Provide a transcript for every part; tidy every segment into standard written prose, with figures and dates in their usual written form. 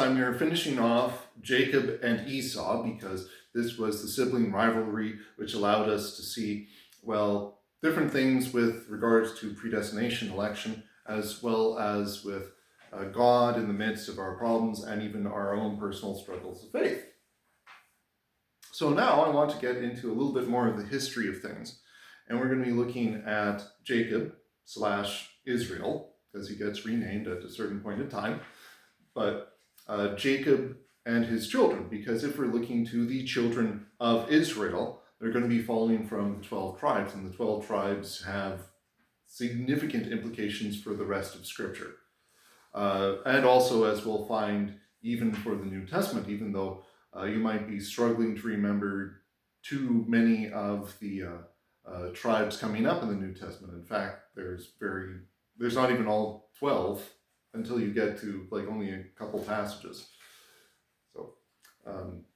time, we were finishing off Jacob and Esau, because this was the sibling rivalry, which allowed us to see, well, different things with regards to predestination, election, as well as with God in the midst of our problems and even our own personal struggles of faith. So now I want to get into a little bit more of the history of things. And we're going to be looking at Jacob / Israel, because he gets renamed at a certain point in time. But Jacob and his children, because if we're looking to the children of Israel, they're going to be following from the 12 tribes, and the 12 tribes have significant implications for the rest of Scripture. And also, as we'll find, even for the New Testament, even though you might be struggling to remember too many of the tribes coming up in the New Testament. In fact, there's not even all 12 until you get to like only a couple passages. So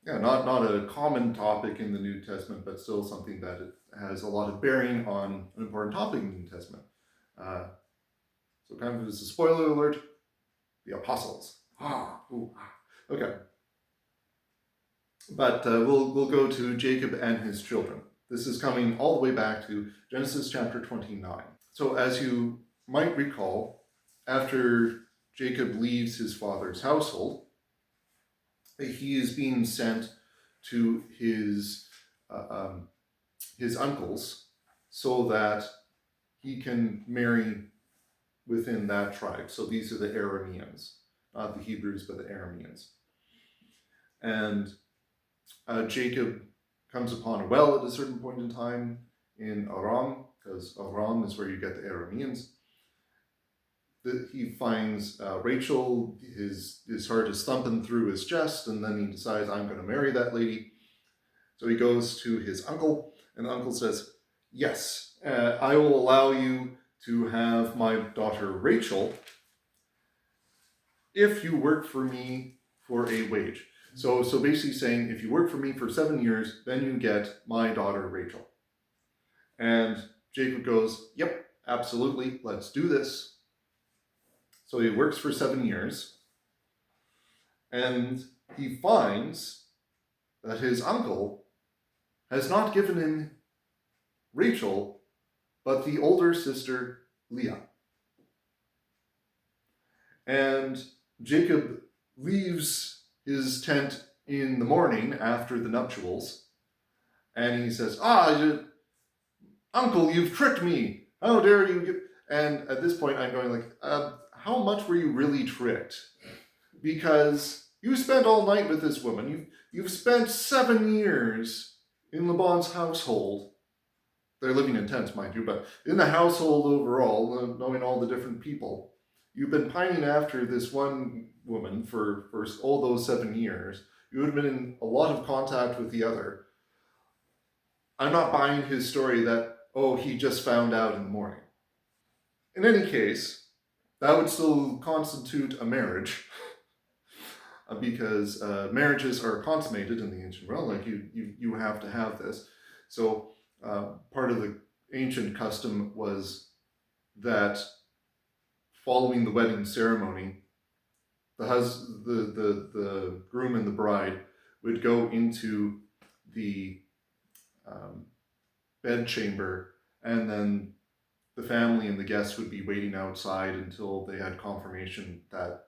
not a common topic in the New Testament, but still something that it has a lot of bearing on an important topic in the New Testament. So kind of as a spoiler alert, the apostles. Okay. But we'll go to Jacob and his children. This is coming all the way back to Genesis chapter 29. So as you might recall, after Jacob leaves his father's household, he is being sent to his uncles so that he can marry within that tribe. So these are the Arameans, not the Hebrews, but the Arameans. And Jacob comes upon a well at a certain point in time in Aram, because Aram is where you get the Arameans. He finds Rachel, his heart is thumping through his chest, and then he decides, I'm going to marry that lady. So he goes to his uncle, and the uncle says, yes, I will allow you to have my daughter Rachel if you work for me for a wage. So basically saying, if you work for me for 7 years, then you get my daughter Rachel. And Jacob goes, yep, absolutely, let's do this. So he works for 7 years, and he finds that his uncle has not given him Rachel, but the older sister Leah. And Jacob leaves his tent in the morning after the nuptials, and he says, Uncle, you've tricked me. How dare you? And at this point, I'm going like, how much were you really tricked? Because you spent all night with this woman. You've spent 7 years in Laban's household. They're living in tents, mind you, but in the household overall, knowing all the different people. You've been pining after this one woman for all those 7 years. You would have been in a lot of contact with the other. I'm not buying his story that, he just found out in the morning. In any case, that would still constitute a marriage, because marriages are consummated in the ancient world. Like you have to have this. So part of the ancient custom was that following the wedding ceremony, the groom and the bride would go into the bedchamber, and then the family and the guests would be waiting outside until they had confirmation that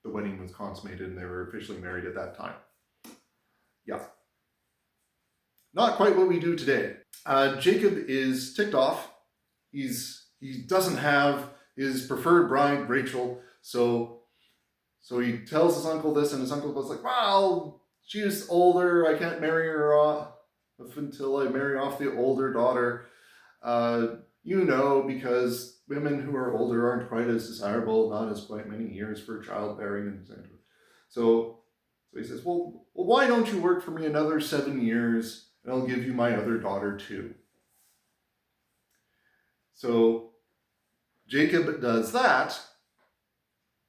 the wedding was consummated and they were officially married at that time. Yeah. Not quite what we do today. Jacob is ticked off. He doesn't have his preferred bride, Rachel, so he tells his uncle this, and his uncle goes like, well, she's older, I can't marry her off until I marry off the older daughter. Because women who are older aren't quite as desirable, not as quite many years for childbearing, and so he says, well, why don't you work for me another 7 years, and I'll give you my other daughter too. So Jacob does that.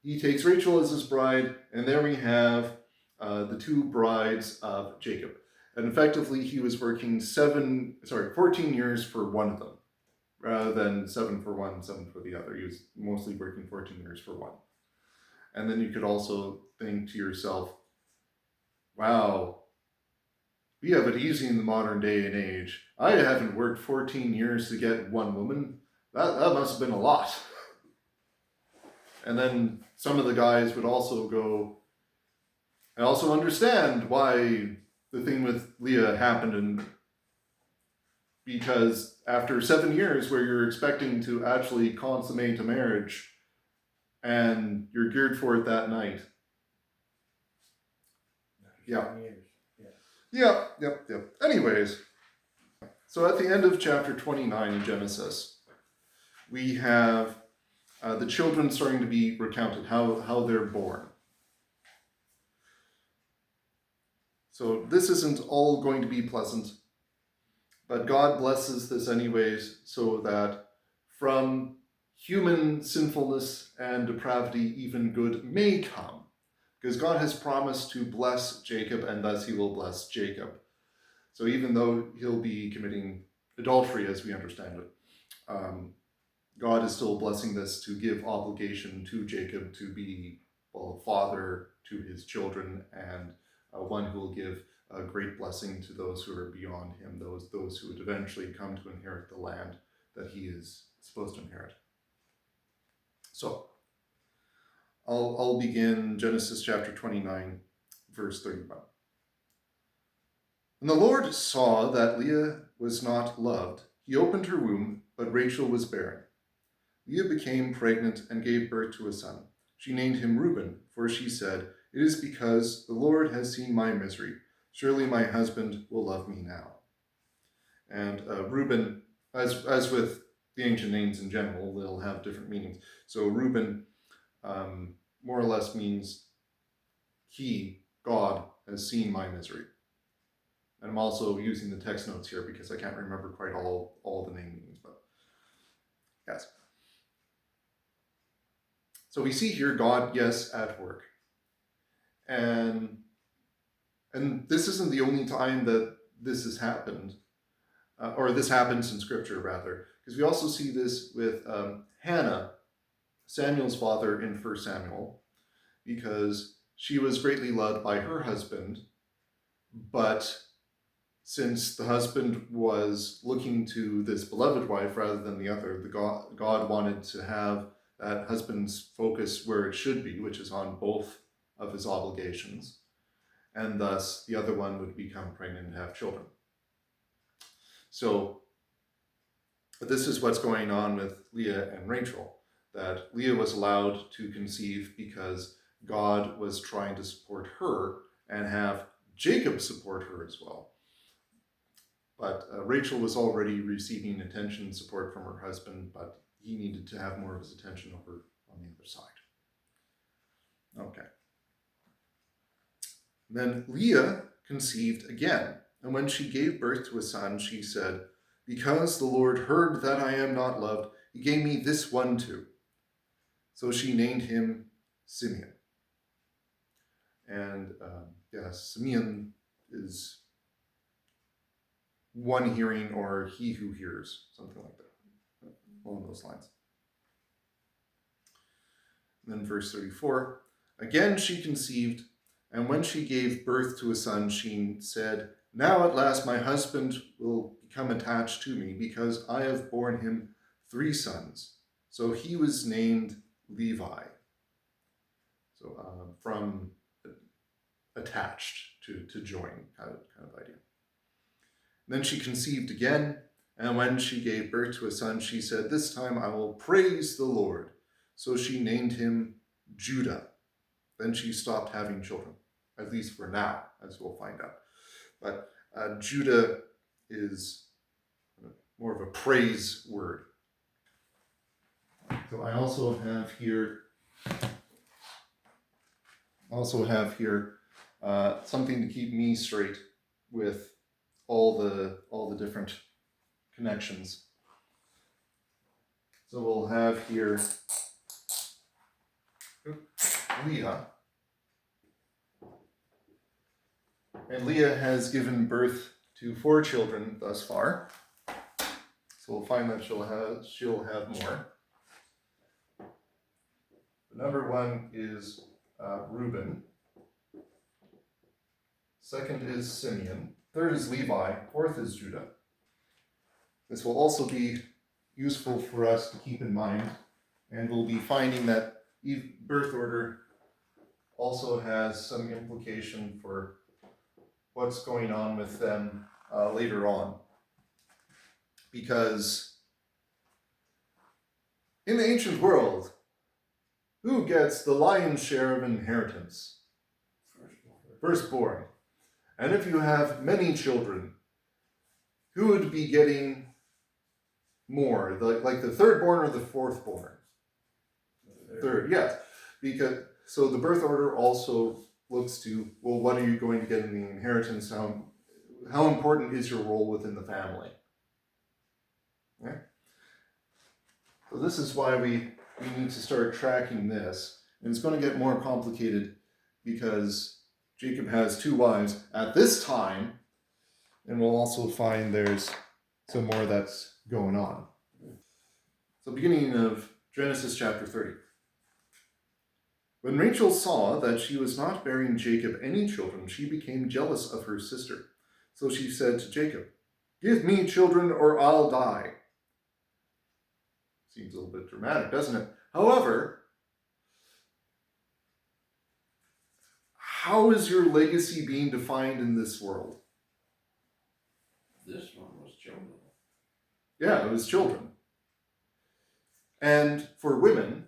He takes Rachel as his bride, and there we have the two brides of Jacob. And effectively, he was working 14 years for one of them, rather than 7 for one, 7 for the other. He was mostly working 14 years for one. And then you could also think to yourself, wow, we have it easy in the modern day and age. I haven't worked 14 years to get one woman. That must have been a lot. And then some of the guys would also go, I also understand why the thing with Leah happened, and because after 7 years where you're expecting to actually consummate a marriage and you're geared for it that night. Yeah. Yep. Anyways, so at the end of chapter 29 in Genesis, we have the children starting to be recounted, how they're born. So this isn't all going to be pleasant, but God blesses this anyways, so that from human sinfulness and depravity, even good may come. Because God has promised to bless Jacob, and thus he will bless Jacob. So even though he'll be committing adultery, as we understand it, God is still blessing this to give obligation to Jacob to be, well, a father to his children, and one who will give a great blessing to those who are beyond him, those who would eventually come to inherit the land that he is supposed to inherit. So, I'll begin Genesis chapter 29, verse 31. When the Lord saw that Leah was not loved, he opened her womb, but Rachel was barren. Leah became pregnant and gave birth to a son. She named him Reuben, for she said, "It is because the Lord has seen my misery. Surely my husband will love me now." And Reuben, as with the ancient names in general, they'll have different meanings. So Reuben more or less means he, God, has seen my misery. And I'm also using the text notes here because I can't remember quite all the name meanings, but yes. So we see here God, yes, at work. And this isn't the only time that this has happened, or this happens in Scripture, rather, because we also see this with Hannah, Samuel's father, in 1 Samuel, because she was greatly loved by her husband, but since the husband was looking to this beloved wife rather than the other, God wanted to have that husband's focus where it should be, which is on both of his obligations, and thus the other one would become pregnant and have children. So this is what's going on with Leah and Rachel, that Leah was allowed to conceive because God was trying to support her and have Jacob support her as well. But Rachel was already receiving attention and support from her husband, but he needed to have more of his attention over on the other side. Okay. Then Leah conceived again, and when she gave birth to a son, she said, "Because the Lord heard that I am not loved, he gave me this one too." So she named him Simeon. And Simeon is one hearing, or he who hears, something like that, along those lines. And then verse 34, again she conceived, and when she gave birth to a son, she said, "Now at last my husband will become attached to me, because I have borne him 3 sons. So he was named Levi." So from attached to join kind of idea. Then she conceived again, and when she gave birth to a son, she said, "This time I will praise the Lord." So she named him Judah. Then she stopped having children, at least for now, as we'll find out. But Judah is more of a praise word. So I also have here something to keep me straight with all the different connections. So we'll have here Leah. And Leah has given birth to 4 children thus far. So we'll find that she'll have more. Number 1 is Reuben. Second is Simeon. Third is Levi. Fourth is Judah. This will also be useful for us to keep in mind, and we'll be finding that birth order also has some implication for what's going on with them later on. Because in the ancient world, who gets the lion's share of inheritance? Firstborn. And if you have many children, who would be getting more? Like the thirdborn or the fourthborn? Third, yes. Because so the birth order also looks to, well, what are you going to get in the inheritance? How important is your role within the family? Okay? So this is why we need to start tracking this. And it's going to get more complicated because Jacob has 2 wives at this time, and we'll also find there's some more that's going on. So beginning of Genesis chapter 30. When Rachel saw that she was not bearing Jacob any children, she became jealous of her sister. So she said to Jacob, "Give me children or I'll die." Seems a little bit dramatic, doesn't it? However, how is your legacy being defined in this world? This one was children. Yeah, it was children. And for women,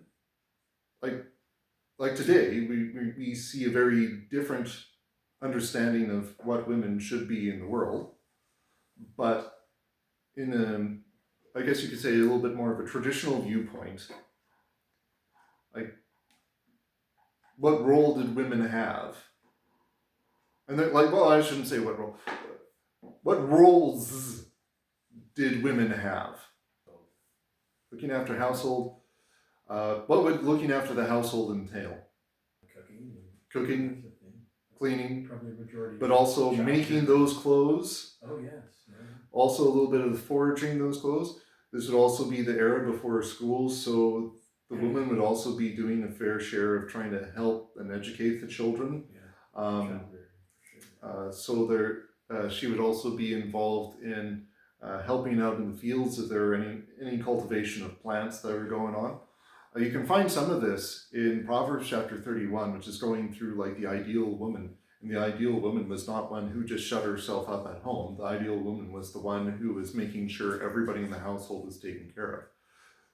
like today, we see a very different understanding of what women should be in the world. But in I guess you could say a little bit more of a traditional viewpoint, like, what role did women have? And they're like, well, I shouldn't say what role. What roles did women have? Looking after household. What would looking after the household entail? Cooking, cleaning, probably majority. but also making those clothes. Oh yes. Yeah. Also a little bit of the foraging those clothes. This would also be the era before schools, so the woman would also be doing a fair share of trying to help and educate the children. Yeah. So there, she would also be involved in helping out in the fields if there were any cultivation of plants that were going on. You can find some of this in Proverbs chapter 31, which is going through like the ideal woman. And the ideal woman was not one who just shut herself up at home. The ideal woman was the one who was making sure everybody in the household was taken care of.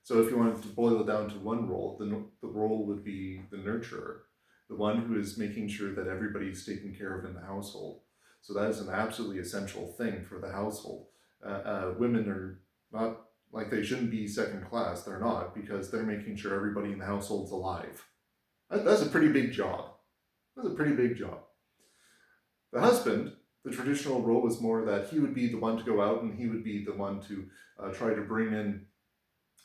So if you wanted to boil it down to one role, the role would be the nurturer, the one who is making sure that everybody's taken care of in the household. So that is an absolutely essential thing for the household. Women are not, like, they shouldn't be second class. They're not, because they're making sure everybody in the household's alive. That's a pretty big job. That's a pretty big job. The husband, the traditional role was more that he would be the one to go out and he would be the one to try to bring in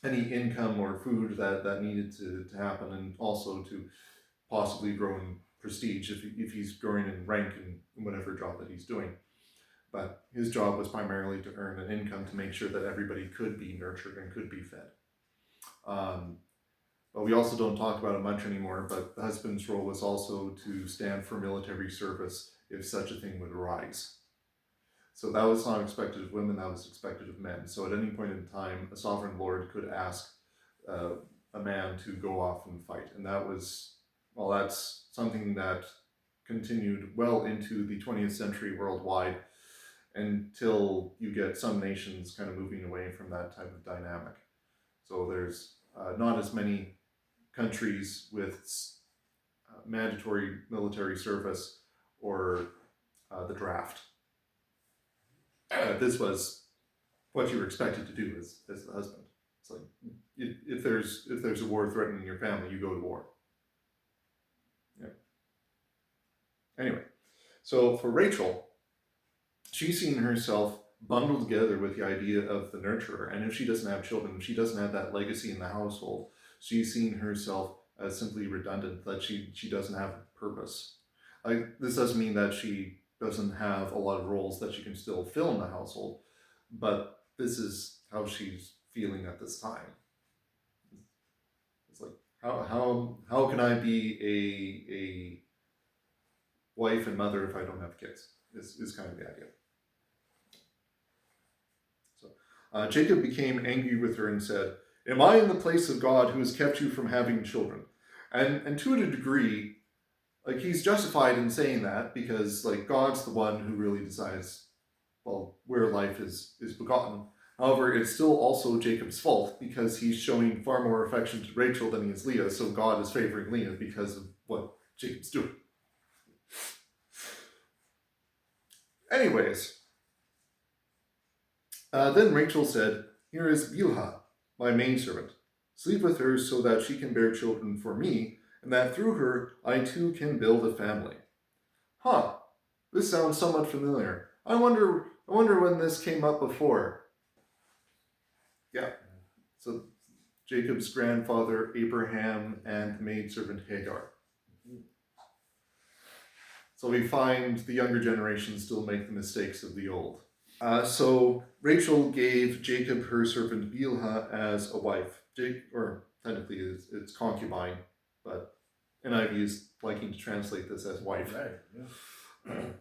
any income or food that needed to happen, and also to possibly grow in prestige if he's growing in rank in whatever job that he's doing. But his job was primarily to earn an income to make sure that everybody could be nurtured and could be fed. But we also don't talk about it much anymore, but the husband's role was also to stand for military service if such a thing would arise. So that was not expected of women, that was expected of men. So at any point in time, a sovereign lord could ask a man to go off and fight. And that was, well, that's something that continued well into the 20th century worldwide, until you get some nations kind of moving away from that type of dynamic. So there's not as many countries with mandatory military service or the draft. This was what you were expected to do as the husband. It's like, if there's a war threatening your family, you go to war. Yeah. Anyway, so for Rachel, she's seen herself bundled together with the idea of the nurturer, and if she doesn't have children, if she doesn't have that legacy in the household, she's seen herself as simply redundant, that she doesn't have purpose. This doesn't mean that she doesn't have a lot of roles that she can still fill in the household, but this is how she's feeling at this time. It's like, how can I be a wife and mother if I don't have kids? Is kind of the idea. So Jacob became angry with her and said, "Am I in the place of God who has kept you from having children?" And to a degree, like, he's justified in saying that because, like, God's the one who really decides, well, where life is begotten. However, it's still also Jacob's fault because he's showing far more affection to Rachel than he is Leah, so God is favoring Leah because of what Jacob's doing. Anyways, then Rachel said, "Here is Bilhah, my maidservant. Sleep with her so that she can bear children for me, and that through her I too can build a family." Huh, this sounds somewhat familiar. I wonder when this came up before. Yeah, so Jacob's grandfather Abraham and the maidservant Hagar. So we find the younger generation still make the mistakes of the old. So Rachel gave Jacob her servant Bilhah as a wife. Or technically it's concubine, but NIV is liking to translate this as wife. Right, yeah.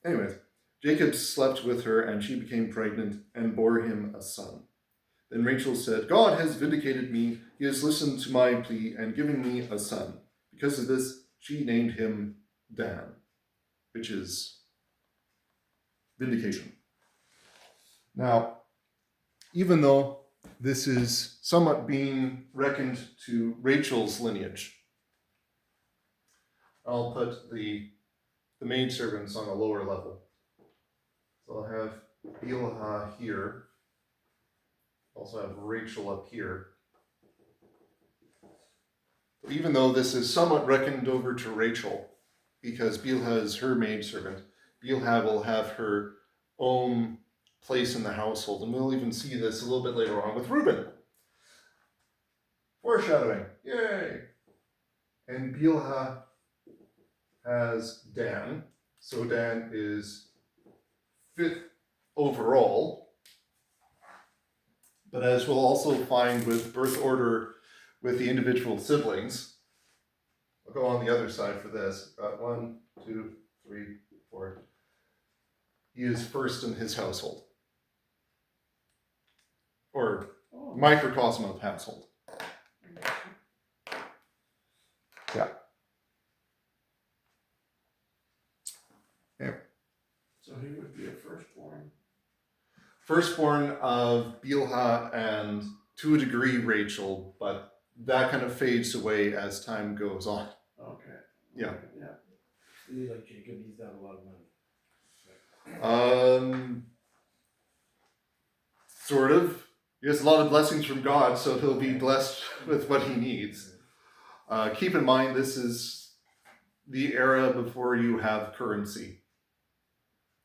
Anyways, Jacob slept with her and she became pregnant and bore him a son. Then Rachel said, "God has vindicated me. He has listened to my plea and given me a son." Because of this, she named him Dan, which is vindication. Now, even though this is somewhat being reckoned to Rachel's lineage, I'll put the maidservants on a lower level. So I'll have Bilhah here. Also have Rachel up here. Even though this is somewhat reckoned over to Rachel, because Bilhah is her maidservant, Bilhah will have her own place in the household, and we'll even see this a little bit later on with Reuben. Foreshadowing, yay! And Bilhah has Dan, so Dan is 5th overall. But as we'll also find with birth order with the individual siblings, I'll go on the other side for this. Got 1, 2, 3, 4. He is first in his household, or microcosm of household. Yeah. So he would be a firstborn. Firstborn of Bilhah and to a degree Rachel, but that kind of fades away as time goes on. Okay. Yeah. Yeah. He's like Jacob, he's got a lot of money. Sort of. He has a lot of blessings from God, so he'll be blessed with what he needs. Keep in mind, this is the era before you have currency.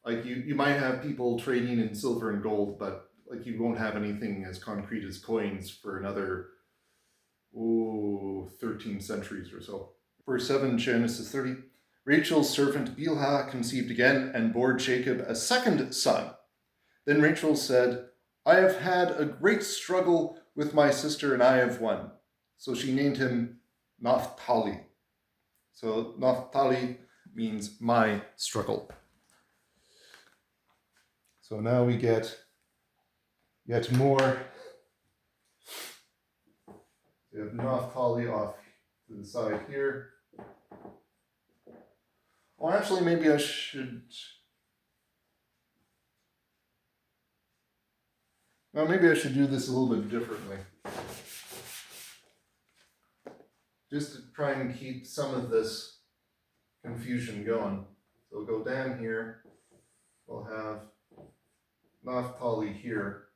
Like, you might have people trading in silver and gold, but like, you won't have anything as concrete as coins for another 13 centuries or so. Verse 7, Genesis 30. Rachel's servant Bilhah conceived again and bore Jacob a second son. Then Rachel said, "I have had a great struggle with my sister and I have won." So she named him Naphtali. So Naphtali means my struggle. So now we get yet more. We have Naphtali off to the side here. Well, actually, maybe I should. Well, maybe I should do this a little bit differently. Just to try and keep some of this confusion going. So we'll go down here. We'll have Naphtali here.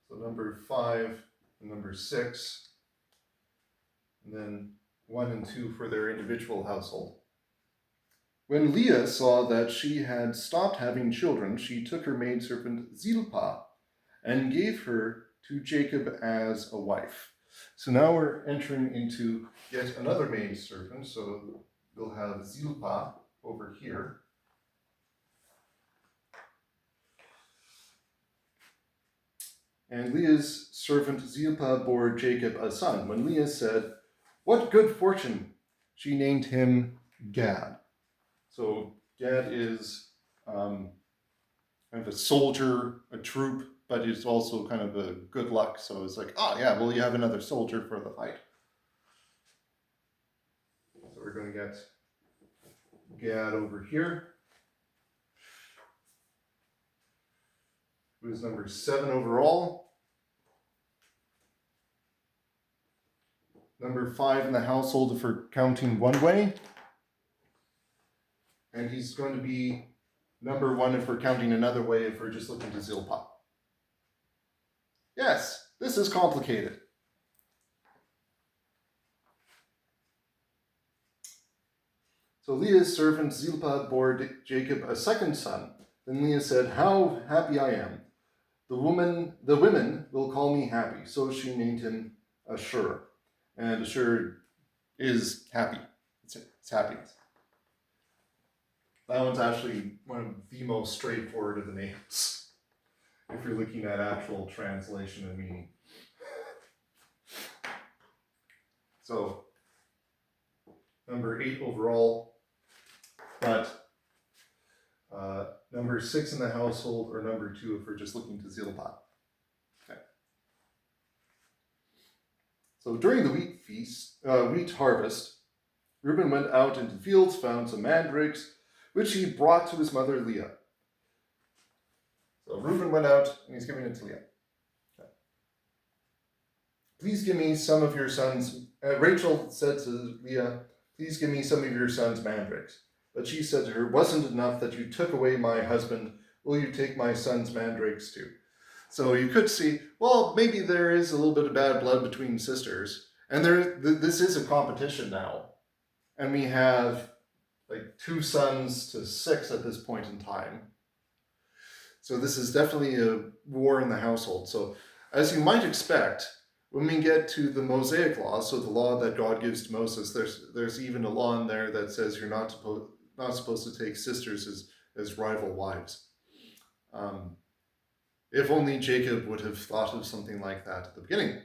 So number 5 and number 6. And then 1 and 2 for their individual household. When Leah saw that she had stopped having children, she took her maidservant Zilpah and gave her to Jacob as a wife. So now we're entering into yet another maidservant. So we'll have Zilpah over here. And Leah's servant Zilpah bore Jacob a son. When Leah said, "What good fortune!" she named him Gad. So Gad is kind of a soldier, a troop, but it's also kind of a good luck. So it's like, oh yeah, well, you have another soldier for the fight. So we're going to get Gad over here, who is number 7 overall. Number 5 in the household if we're counting one way. And he's going to be number 1 if we're counting another way, if we're just looking to Zilpah. Yes, this is complicated. So Leah's servant Zilpah bore Jacob a second son. Then Leah said, "How happy I am! The women will call me happy." So she named him Ashur. And Ashur is happy. It's happiness. That one's actually one of the most straightforward of the names, if you're looking at actual translation and meaning. So, number 8 overall, but number 6 in the household, or number 2 if we're just looking to Zilpah. Okay. So during the wheat harvest, Reuben went out into the fields, found some mandrakes, which he brought to his mother Leah. So Reuben went out and he's giving it to Leah. Okay. "Please give me some of your sons." Rachel said to Leah, "Please give me some of your son's mandrakes." But she said to her, "Wasn't it enough that you took away my husband? Will you take my son's mandrakes too?" So you could see, well, maybe there is a little bit of bad blood between sisters. And this is a competition now. And we have like 2 sons to 6 at this point in time. So this is definitely a war in the household. So as you might expect, when we get to the Mosaic law, so the law that God gives to Moses, there's even a law in there that says you're not supposed to take sisters as rival wives. If only Jacob would have thought of something like that at the beginning.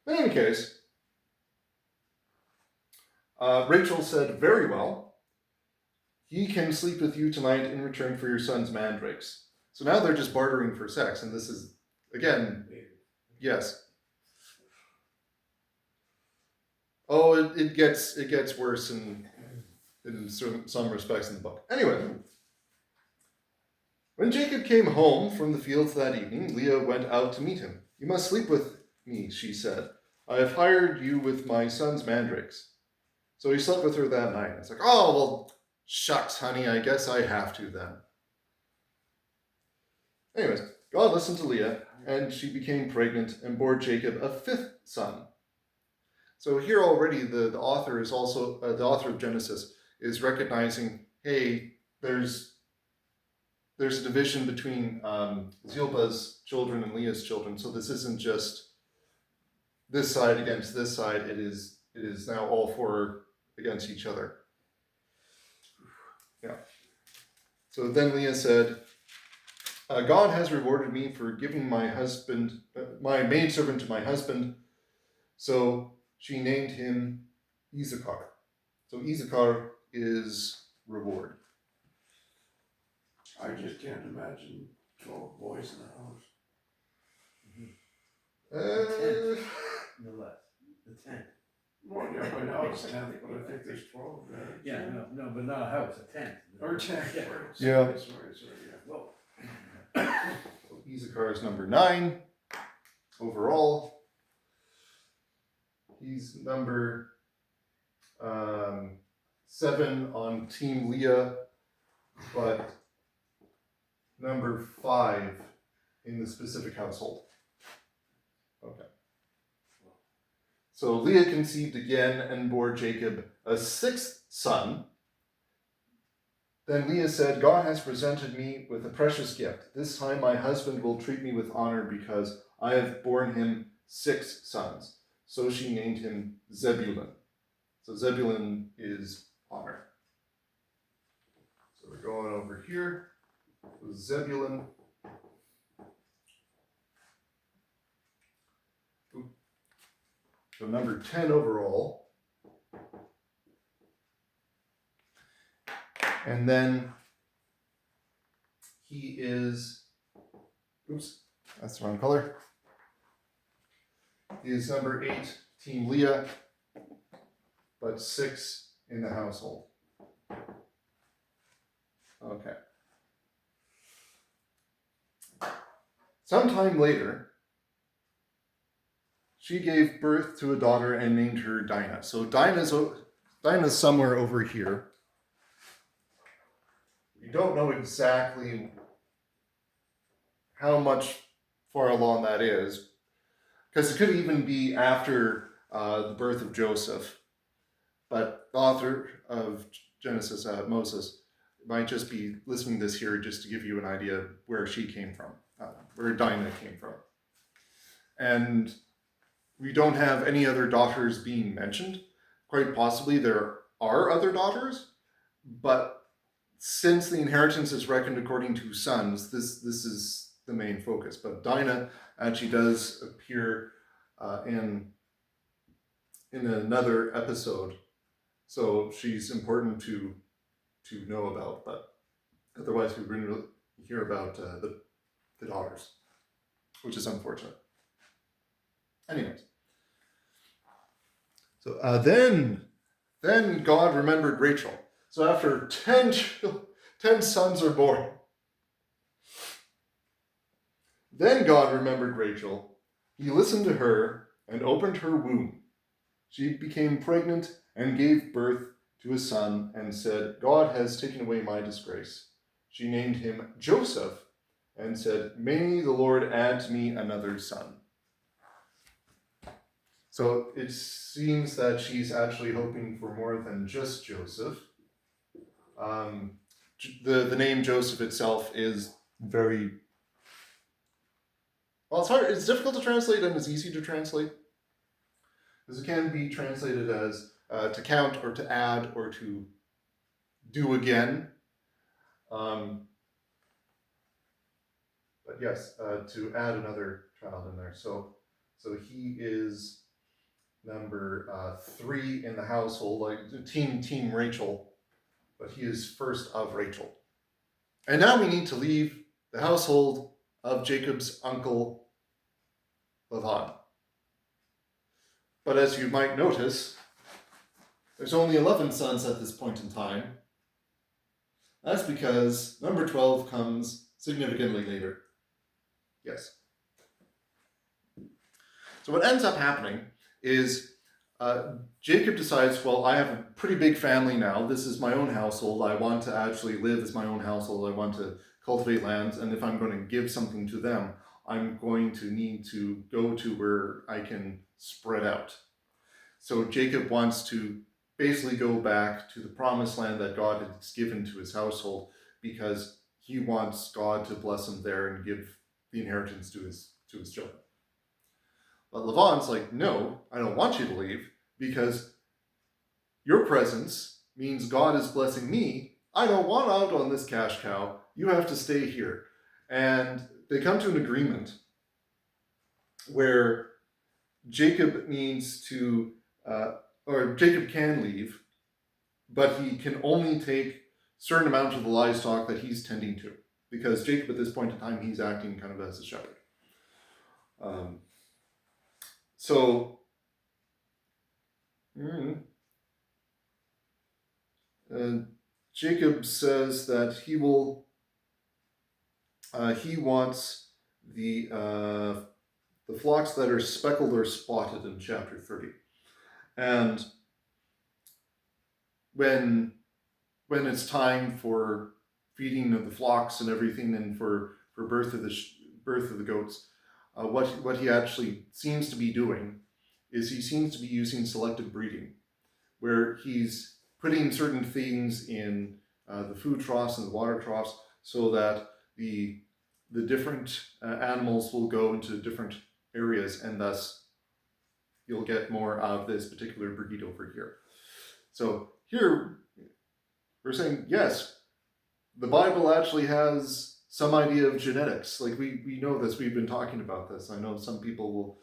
In any case, Rachel said, "Very well. He can sleep with you tonight in return for your son's mandrakes." So now they're just bartering for sex, and this is, again, yes. Oh, it gets worse in some respects in the book. Anyway, when Jacob came home from the fields that evening, Leah went out to meet him. "You must sleep with me," she said. "I have hired you with my son's mandrakes." So he slept with her that night. It's like, oh, well, shucks, honey, I guess I have to then. Anyways, God listened to Leah, and she became pregnant and bore Jacob a 5th son. So here already the author is also, the author of Genesis is recognizing, hey, there's a division between Zilpah's children and Leah's children. So this isn't just this side against this side. It is now all 4 against each other. Yeah. So then Leah said, "God has rewarded me for giving my maidservant to my husband." So she named him Issachar. So Issachar is reward. I just can't imagine 12 boys in the house. No less. The 10. Well, yeah, by now it's 10, but I think there's 12 there. Yeah, no, but not a house, a tent. Or 10, Yeah. right. Yeah. Sorry, yeah. Well, So Issachar is number 9 overall. He's number 7 on Team Leah, but number 5 in the specific household. Okay. So Leah conceived again and bore Jacob a 6th son. Then Leah said, "God has presented me with a precious gift. This time my husband will treat me with honor because I have borne him 6 sons." So she named him Zebulun. So Zebulun is honor. So we're going over here with Zebulun. So number 10 overall. And then he is, oops, that's the wrong color. He is number 8, Team Leah, but 6 in the household. Okay. Sometime later, she gave birth to a daughter and named her Dinah. So Dinah's somewhere over here. We don't know exactly how much far along that is, because it could even be after the birth of Joseph. But the author of Genesis, Moses, might just be listening to this here just to give you an idea of where she came from, where Dinah came from. And we don't have any other daughters being mentioned. Quite possibly there are other daughters, but since the inheritance is reckoned according to sons, this is the main focus. But Dinah actually does appear in another episode, so she's important to know about. But otherwise, we wouldn't really hear about the daughters, which is unfortunate. Anyways, so then God remembered Rachel. So after 10 sons are born, then God remembered Rachel. He listened to her and opened her womb. She became pregnant and gave birth to a son and said, God has taken away my disgrace. She named him Joseph and said, may the Lord add to me another son. So it seems that she's actually hoping for more than just Joseph. The name Joseph itself is very, well, it's hard. It's difficult to translate and it's easy to translate, because it can be translated as to count or to add or to do again. But yes, to add another child in there. So he is number 3 in the household, like Team Rachel, but he is first of Rachel. And now we need to leave the household of Jacob's uncle Laban. But as you might notice, there's only 11 sons at this point in time. That's because number 12 comes significantly later. Yes. So what ends up happening is Jacob decides, well, I have a pretty big family now. This is my own household. I want to actually live as my own household. I want to cultivate lands. And if I'm going to give something to them, I'm going to need to go to where I can spread out. So Jacob wants to basically go back to the promised land that God has given to his household, because he wants God to bless him there and give the inheritance to his children. But Laban's like, no, I don't want you to leave, because your presence means God is blessing me. I don't want out on this cash cow. You have to stay here. And they come to an agreement where Jacob needs to, or Jacob can leave, but he can only take certain amount of the livestock that he's tending to, because Jacob at this point in time, he's acting kind of as a shepherd. Jacob says that he wants the flocks that are speckled or spotted in chapter 30. And when it's time for feeding of the flocks and everything, and for birth of the goats, what he actually seems to be doing is he seems to be using selective breeding, where he's putting certain things in the food troughs and the water troughs, so that the different animals will go into different areas, and thus you'll get more of this particular breed over here. So here we're saying, yes, the Bible actually has some idea of genetics. Like we know this, we've been talking about this. I know some people will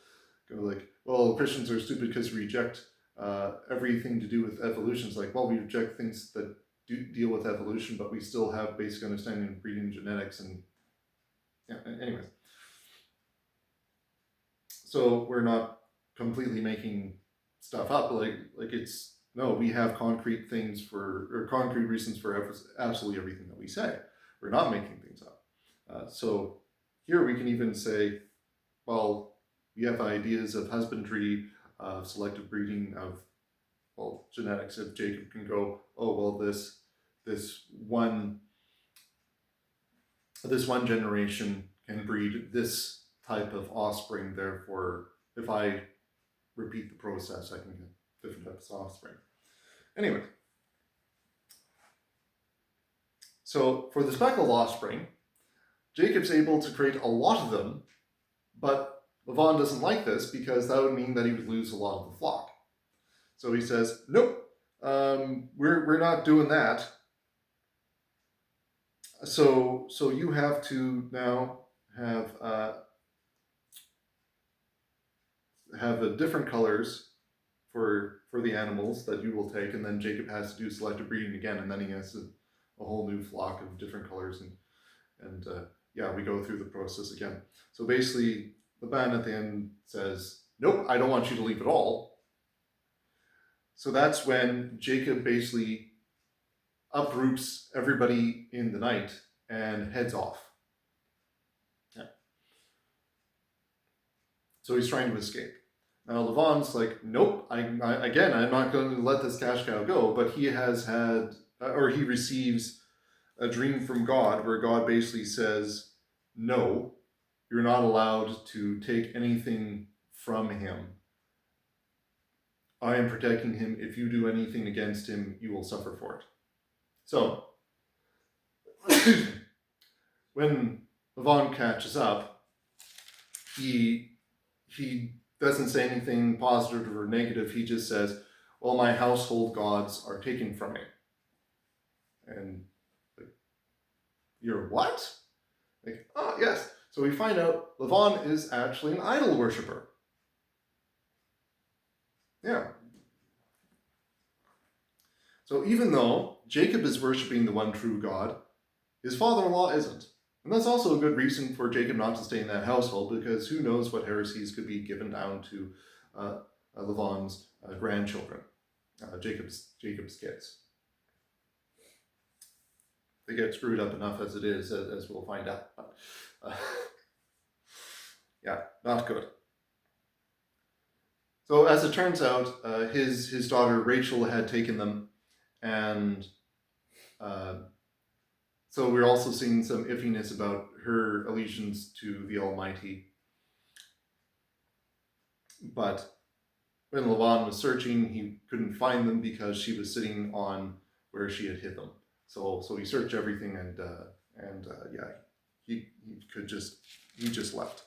go like, well, Christians are stupid because we reject everything to do with evolution. It's like, well, we reject things that do deal with evolution, but we still have basic understanding of breeding, genetics, and yeah. Anyways, so we're not completely making stuff up. Like it's no, we have concrete things for or concrete reasons for absolutely everything that we say. We're not making things up. So here we can even say, well, we have ideas of husbandry, of selective breeding, of well, genetics. If Jacob can go, oh well, this one generation can breed this type of offspring. Therefore, if I repeat the process, I can get different types of offspring. Anyway, so for the speckled offspring, Jacob's able to create a lot of them, but Lavan doesn't like this because that would mean that he would lose a lot of the flock. So he says, nope, we're not doing that. So you have to now have different colors for the animals that you will take, and then Jacob has to do selective breeding again, and then he has a whole new flock of different colors, and yeah, we go through the process again. So basically, the ban at the end says, nope, I don't want you to leave at all. So that's when Jacob basically uproots everybody in the night and heads off. Yeah. So he's trying to escape. Now Lavan's like, nope, I'm not going to let this cash cow go, but he has had, or he receives a dream from God where God basically says, no, you're not allowed to take anything from him. I am protecting him. If you do anything against him, you will suffer for it. So, when Lavan catches up, he doesn't say anything positive or negative. He just says, well, my household gods are taken from me. And like, you're what? Like, oh, yes. So we find out Lavan is actually an idol worshiper. Yeah. So even though Jacob is worshiping the one true God, his father-in-law isn't. And that's also a good reason for Jacob not to stay in that household, because who knows what heresies could be given down to Lavan's grandchildren, Jacob's kids. They get screwed up enough as it is, as we'll find out. Yeah, not good. So as it turns out, his daughter Rachel had taken them, and so we're also seeing some iffiness about her allegiance to the Almighty. But when Lavan was searching, he couldn't find them because she was sitting on where she had hid them. So he searched everything, and yeah, he just left.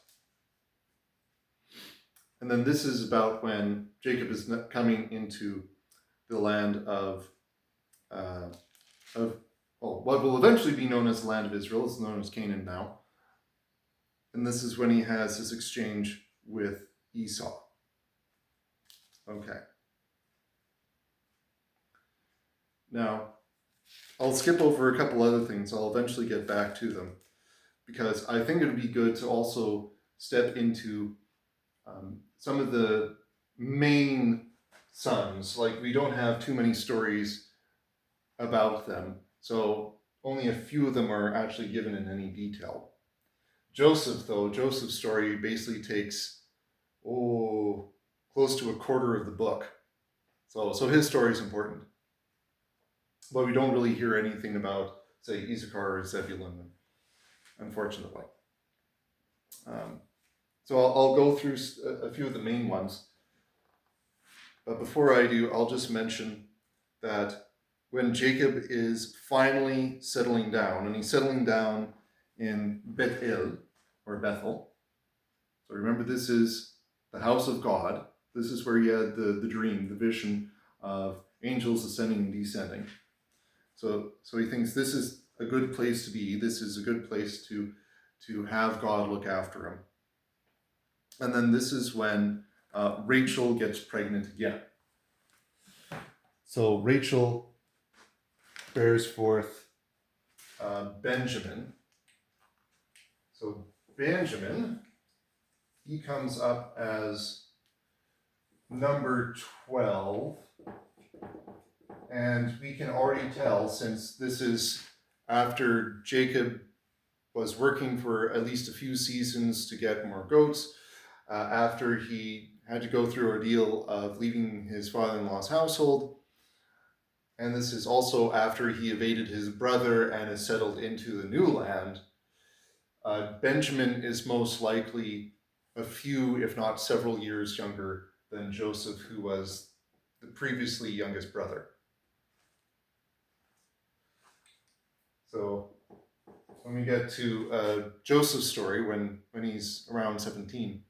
And then this is about when Jacob is coming into the land of what will eventually be known as the land of Israel. It's known as Canaan now. And this is when he has his exchange with Esau. Okay. Now, I'll skip over a couple other things. I'll eventually get back to them, because I think it would be good to also step into some of the main sons. Like, we don't have too many stories about them, so only a few of them are actually given in any detail. Joseph's story basically takes close to a quarter of the book. So his story is important. But we don't really hear anything about, say, Issachar or Zebulun, unfortunately. So I'll go through a few of the main ones. But before I do, I'll just mention that when Jacob is finally settling down, and he's settling down in Bethel, or Bethel. So remember, this is the house of God. This is where he had the dream, the vision of angels ascending and descending. So he thinks this is a good place to be. This is a good place to have God look after him. And then this is when Rachel gets pregnant again. So Rachel bears forth Benjamin. So Benjamin, he comes up as number 12. And we can already tell, since this is after Jacob was working for at least a few seasons to get more goats, after he had to go through ordeal of leaving his father-in-law's household, and this is also after he evaded his brother and is settled into the new land. Benjamin is most likely a few, if not several years younger than Joseph, who was the previously youngest brother. So when we get to Joseph's story, when he's around 17,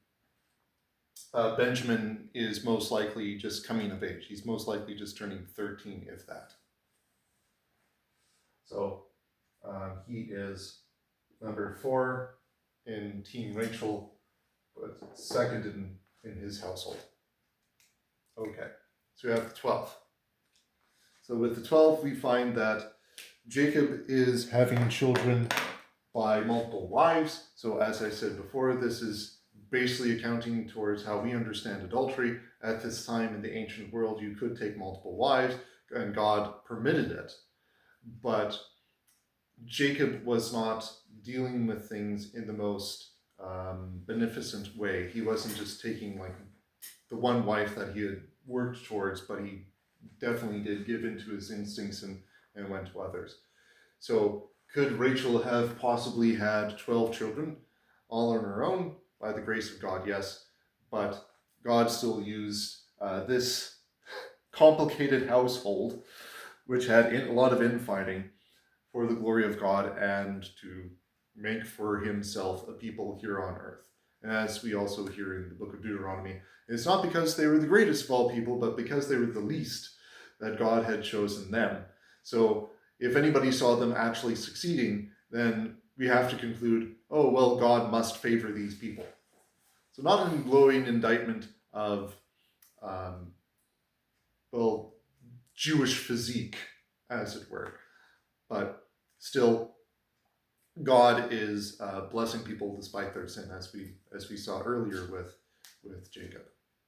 Benjamin is most likely just coming of age. He's most likely just turning 13, if that. So he is number 4 in Team Rachel, but second in his household. Okay, so we have the 12. So with the 12, we find that Jacob is having children by multiple wives. So as I said before, this is basically accounting towards how we understand adultery. At this time in the ancient world, you could take multiple wives, and God permitted it. But Jacob was not dealing with things in the most beneficent way. He wasn't just taking like the one wife that he had worked towards, but he definitely did give into his instincts and went to others. So could Rachel have possibly had 12 children all on her own? By the grace of God, yes. But God still used this complicated household, which had a lot of infighting, for the glory of God and to make for himself a people here on earth. And as we also hear in the book of Deuteronomy, it's not because they were the greatest of all people, but because they were the least that God had chosen them. So if anybody saw them actually succeeding, then we have to conclude, oh, well, God must favor these people. So not an glowing indictment of, Jewish physique, as it were, but still, God is blessing people despite their sin, as we saw earlier with Jacob.